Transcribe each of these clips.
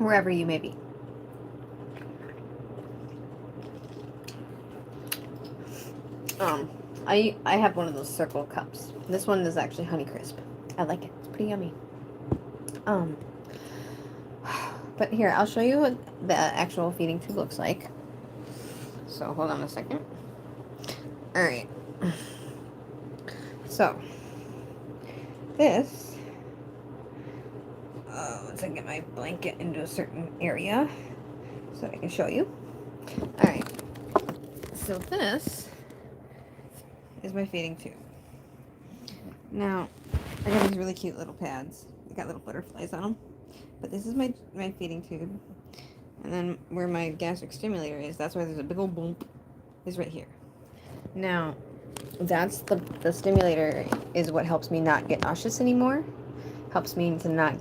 wherever you may be. I have one of those circle cups. This one is actually Honeycrisp. I like it. It's pretty yummy. But here, I'll show you what the actual feeding tube looks like. So hold on a second. All right. So this. Once I get my blanket into a certain area, so I can show you. All right. So this is my feeding tube. Now, I got these really cute little pads. They got little butterflies on them. But this is my feeding tube. And then where my gastric stimulator is, that's why there's a big old bump, is right here. Now, that's the stimulator is what helps me not get nauseous anymore. Helps me to not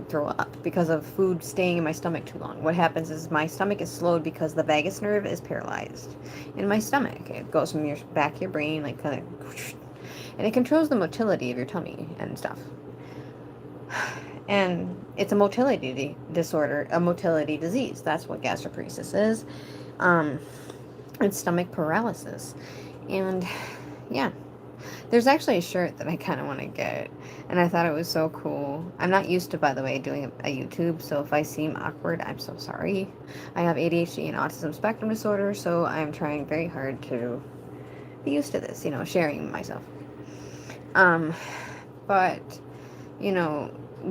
throw up because of food staying in my stomach too long. What happens is my stomach is slowed because the vagus nerve is paralyzed in my stomach. It goes from your back of your brain, like kind of, and it controls the motility of your tummy and stuff. And it's a motility disorder, a motility disease. That's what gastroparesis is. It's stomach paralysis. And yeah, there's actually a shirt that I kind of want to get, and I thought it was so cool. I'm not used to, by the way, doing a YouTube, so if I seem awkward, I'm so sorry. I have ADHD and autism spectrum disorder, so I'm trying very hard to be used to this, sharing myself. But,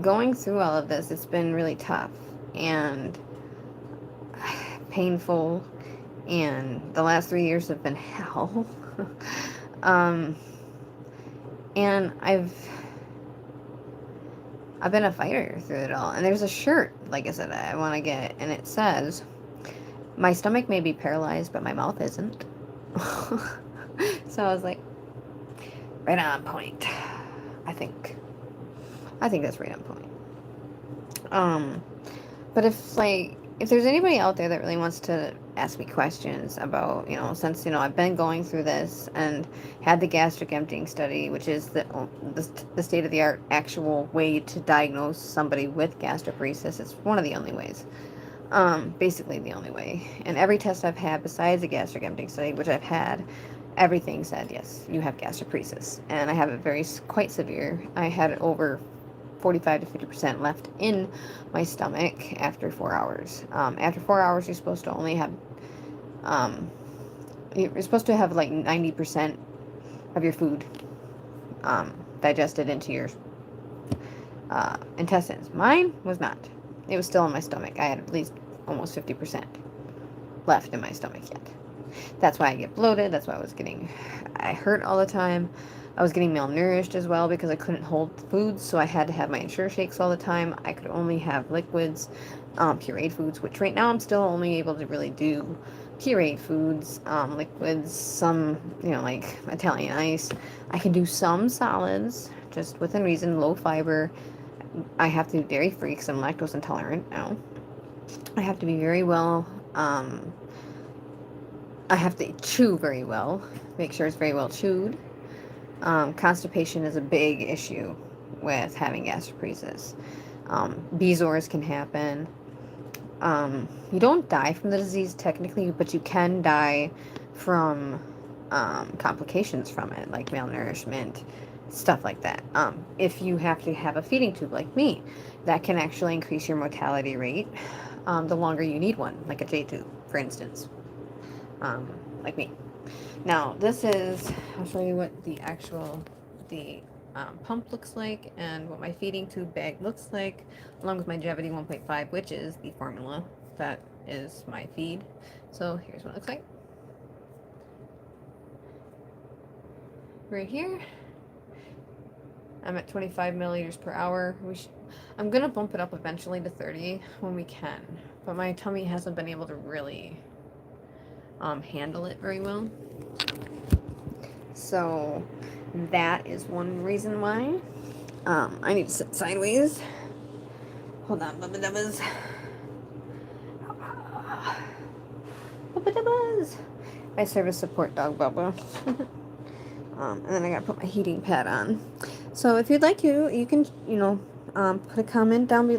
going through all of this, it's been really tough and painful, and the last 3 years have been hell. And I've been a fighter through it all. And there's a shirt, like I said, I want to get, and it says, "My stomach may be paralyzed, but my mouth isn't." So I was like, right on point. I think that's right on point. But if there's anybody out there that really wants to ask me questions about, since, I've been going through this and had the gastric emptying study, which is the state-of-the-art actual way to diagnose somebody with gastroparesis. It's one of the only ways. Basically the only way. And every test I've had besides the gastric emptying study, which I've had, everything said, yes, you have gastroparesis. And I have it quite severe. I had it over 45 to 50% left in my stomach after 4 hours. After 4 hours, you're supposed to only have, you're supposed to have like 90% of your food digested into your intestines. Mine was not. It was still in my stomach. I had at least almost 50% left in my stomach yet. That's why I get bloated. That's why I hurt all the time. I was getting malnourished as well because I couldn't hold foods, so I had to have my Ensure shakes all the time. I could only have liquids, pureed foods, which right now I'm still only able to really do pureed foods, liquids, some, like Italian ice. I can do some solids, just within reason, low fiber. I have to do dairy free because I'm lactose intolerant now. I have to be very well, I have to chew very well, make sure it's very well chewed. Constipation is a big issue with having gastroparesis. Bezors can happen. You don't die from the disease technically, but you can die from complications from it, like malnourishment, stuff like that. If you have to have a feeding tube like me, that can actually increase your mortality rate the longer you need one, like a J tube, for instance, like me. Now, I'll show you what the pump looks like and what my feeding tube bag looks like, along with my Jevity 1.5, which is the formula that is my feed. So here's what it looks like. Right here, I'm at 25 milliliters per hour. I'm going to bump it up eventually to 30 when we can, but my tummy hasn't been able to really handle it very well. So that is one reason why I need to sit sideways. Hold on, Bubba Dubbas. Bubba Dubbas. My service support dog, Bubba. And then I gotta put my heating pad on. So if you'd like to, you can, put a comment down below.